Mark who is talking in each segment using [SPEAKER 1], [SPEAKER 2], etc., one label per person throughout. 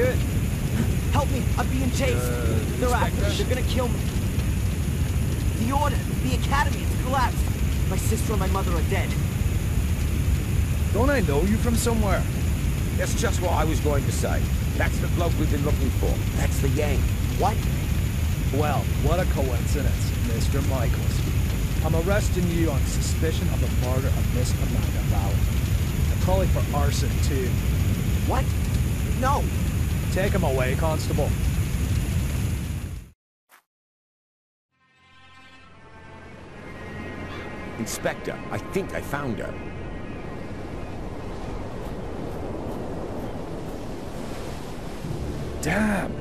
[SPEAKER 1] it?
[SPEAKER 2] Help me, I'm being chased. They're after me, they're gonna kill me. The Order, the Academy, it's collapsed. My sister and my mother are dead.
[SPEAKER 1] Don't I know you from somewhere?
[SPEAKER 3] That's just what I was going to say. That's the bloke we've been looking for. That's the Yang.
[SPEAKER 2] What?
[SPEAKER 1] Well, what a coincidence, Mr. Michaels. I'm arresting you on suspicion of the murder of Miss Amanda Valley. And probably for arson, too.
[SPEAKER 2] What? No!
[SPEAKER 1] Take him away, Constable.
[SPEAKER 3] Inspector, I think I found her.
[SPEAKER 1] Damn!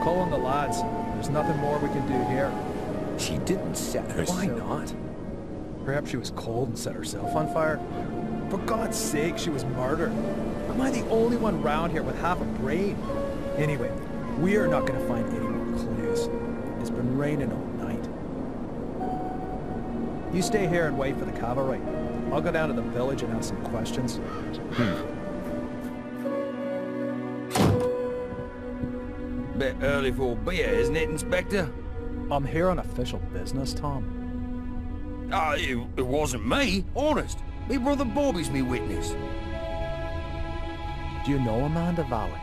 [SPEAKER 1] Call on the lads. There's nothing more we can do here.
[SPEAKER 3] She didn't set herself.
[SPEAKER 1] Why not? Perhaps she was cold and set herself on fire. For God's sake, she was murdered. Am I the only one round here with half a brain? Anyway, we are not going to find any more clues. It's been raining all night. You stay here and wait for the cavalry. I'll go down to the village and ask some questions.
[SPEAKER 4] Bit early for a beer, isn't it, Inspector?
[SPEAKER 1] I'm here on official business, Tom.
[SPEAKER 4] It wasn't me, honest. Me brother Bobby's me witness.
[SPEAKER 1] Do you know Amanda Valley?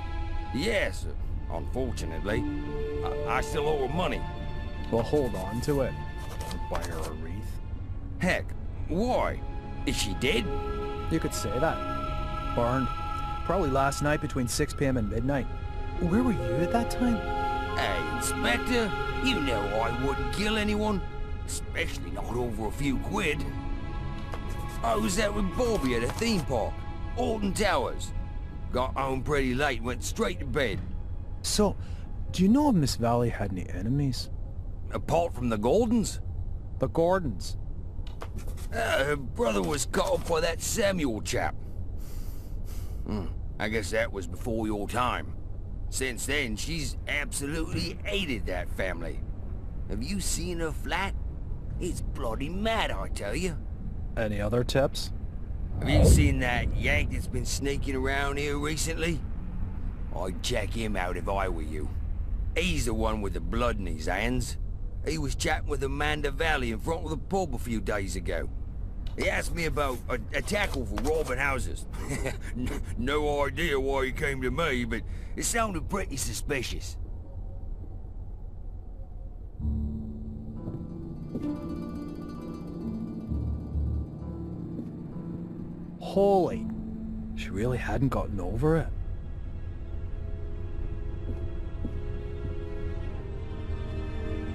[SPEAKER 4] Yes, unfortunately. I still owe her money.
[SPEAKER 1] Well, hold on to it. I'll buy her a wreath.
[SPEAKER 4] Heck, why? Is she dead?
[SPEAKER 1] You could say that. Burned. Probably last night between 6 p.m. and midnight. Where were you at that time?
[SPEAKER 4] Hey, Inspector, you know I wouldn't kill anyone. Especially not over a few quid. I was out with Bobby at a theme park, Alton Towers. Got home pretty late, went straight to bed.
[SPEAKER 1] So, do you know if Miss Valley had any enemies?
[SPEAKER 4] Apart from the Gordons?
[SPEAKER 1] The Gordons?
[SPEAKER 4] Her brother was cut off by that Samuel chap. I guess that was before your time. Since then, she's absolutely hated that family. Have you seen her flat? It's bloody mad, I tell you.
[SPEAKER 1] Any other tips?
[SPEAKER 4] Have you seen that Yank that's been sneaking around here recently? I'd check him out if I were you. He's the one with the blood in his hands. He was chatting with Amanda Valley in front of the pub a few days ago. He asked me about a tackle for robbing houses. No idea why he came to me, but it sounded pretty suspicious.
[SPEAKER 1] Holy, she really hadn't gotten over it.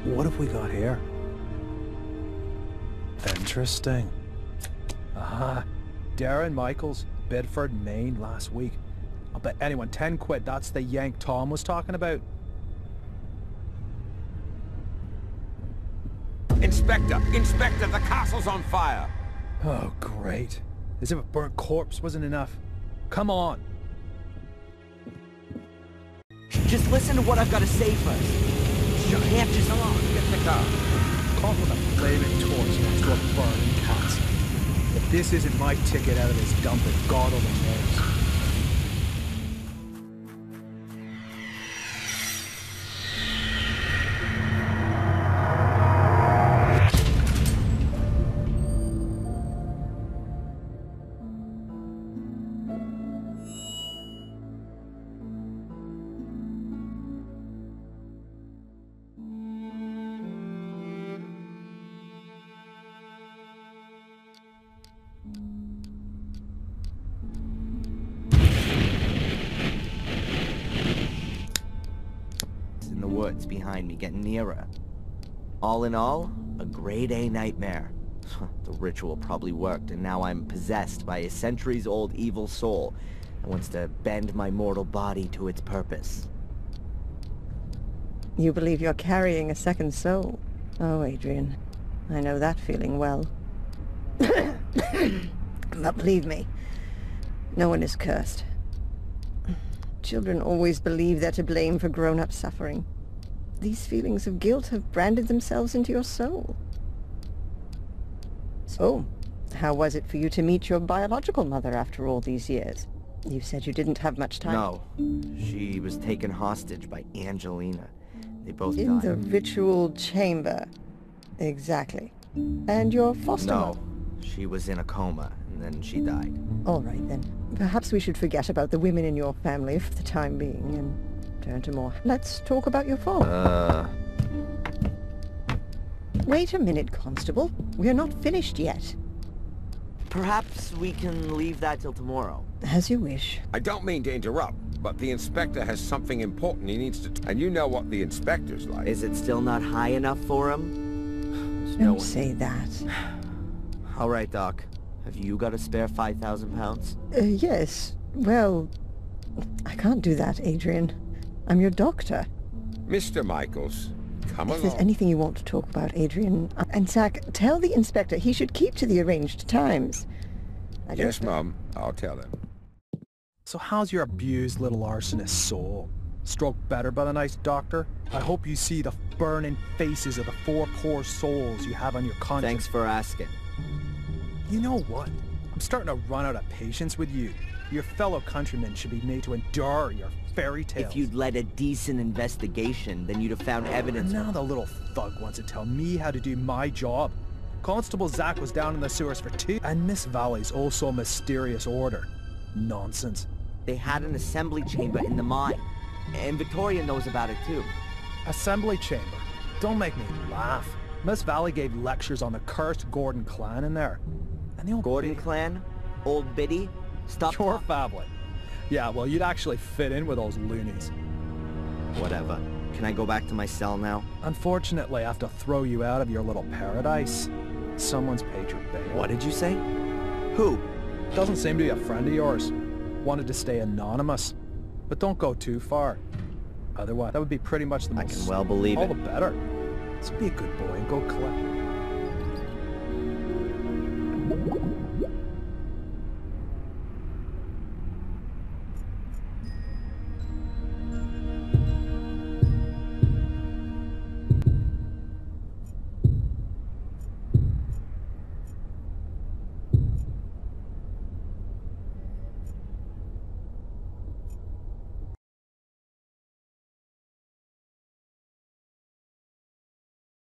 [SPEAKER 1] What have we got here? Interesting. Aha, Darren Michaels, Bedford, Maine, last week. I'll bet anyone 10 quid that's the Yank Tom was talking about.
[SPEAKER 3] Inspector! Inspector, the castle's on fire!
[SPEAKER 1] Oh, great. As if a burnt corpse wasn't enough. Come on.
[SPEAKER 2] Just listen to what I've got to say first. You can't just...
[SPEAKER 3] Come on, get in the car.
[SPEAKER 1] Caught with a flaming torch next to a burning castle. If this isn't my ticket out of this dump, then God only knows.
[SPEAKER 2] Woods behind me, getting nearer. All in all, a grade A nightmare. The ritual probably worked, and now I'm possessed by a centuries-old evil soul that wants to bend my mortal body to its purpose.
[SPEAKER 5] You believe you're carrying a second soul? Oh, Adrian, I know that feeling well. But believe me, no one is cursed. Children always believe they're to blame for grown-up suffering. These feelings of guilt have branded themselves into your soul. So, How was it for you to meet your biological mother after all these years? You said you didn't have much time.
[SPEAKER 2] No. She was taken hostage by Angelina. They both died.
[SPEAKER 5] In the ritual chamber. Exactly. And your foster
[SPEAKER 2] No.
[SPEAKER 5] mother?
[SPEAKER 2] She was in a coma, and then she died.
[SPEAKER 5] All right, then. Perhaps we should forget about the women in your family for the time being and turn to more. Let's talk about your fall. Wait a minute, Constable. We're not finished yet.
[SPEAKER 2] Perhaps we can leave that till tomorrow.
[SPEAKER 5] As you wish.
[SPEAKER 3] I don't mean to interrupt, but the inspector has something important he needs to... And you know what the inspector's like.
[SPEAKER 2] Is it still not high enough for him? There's no
[SPEAKER 5] Don't
[SPEAKER 2] one...
[SPEAKER 5] say that.
[SPEAKER 2] All right, Doc. Have you got a spare 5,000 pounds?
[SPEAKER 5] Yes. Well, I can't do that, Adrian. I'm your doctor.
[SPEAKER 3] Mr. Michaels, come
[SPEAKER 5] If there's
[SPEAKER 3] along.
[SPEAKER 5] anything you want to talk about, Adrian... And Zach, tell the inspector he should keep to the arranged times. I don't
[SPEAKER 3] Yes, Mum. I'll tell him.
[SPEAKER 1] So how's your abused little arsonist soul? Stroked better by the nice doctor? I hope you see the burning faces of the 4 poor souls you have on your conscience.
[SPEAKER 2] Thanks for asking.
[SPEAKER 1] You know what? I'm starting to run out of patience with you. Your fellow countrymen should be made to endure your fairy tales.
[SPEAKER 2] If you'd led a decent investigation, then you'd have found evidence.
[SPEAKER 1] And now the little thug wants to tell me how to do my job. Constable Zach was down in the sewers for 2... And Miss Valley's also a mysterious order. Nonsense.
[SPEAKER 2] They had an assembly chamber in the mine. And Victoria knows about it too.
[SPEAKER 1] Assembly chamber? Don't make me laugh. Miss Valley gave lectures on the cursed Gordon clan in there. And the old
[SPEAKER 2] Gordon
[SPEAKER 1] Biddy.
[SPEAKER 2] clan? Old Biddy? Stop.
[SPEAKER 1] Your family. Yeah, well, you'd actually fit in with those loonies.
[SPEAKER 2] Whatever. Can I go back to my cell now?
[SPEAKER 1] Unfortunately, I have to throw you out of your little paradise. Someone's paid your bail.
[SPEAKER 2] What did you say? Who?
[SPEAKER 1] Doesn't seem to be a friend of yours. Wanted to stay anonymous. But don't go too far. Otherwise, that would be pretty much the
[SPEAKER 2] I
[SPEAKER 1] most...
[SPEAKER 2] can well believe
[SPEAKER 1] all
[SPEAKER 2] it.
[SPEAKER 1] the better. So be a good boy and go collect.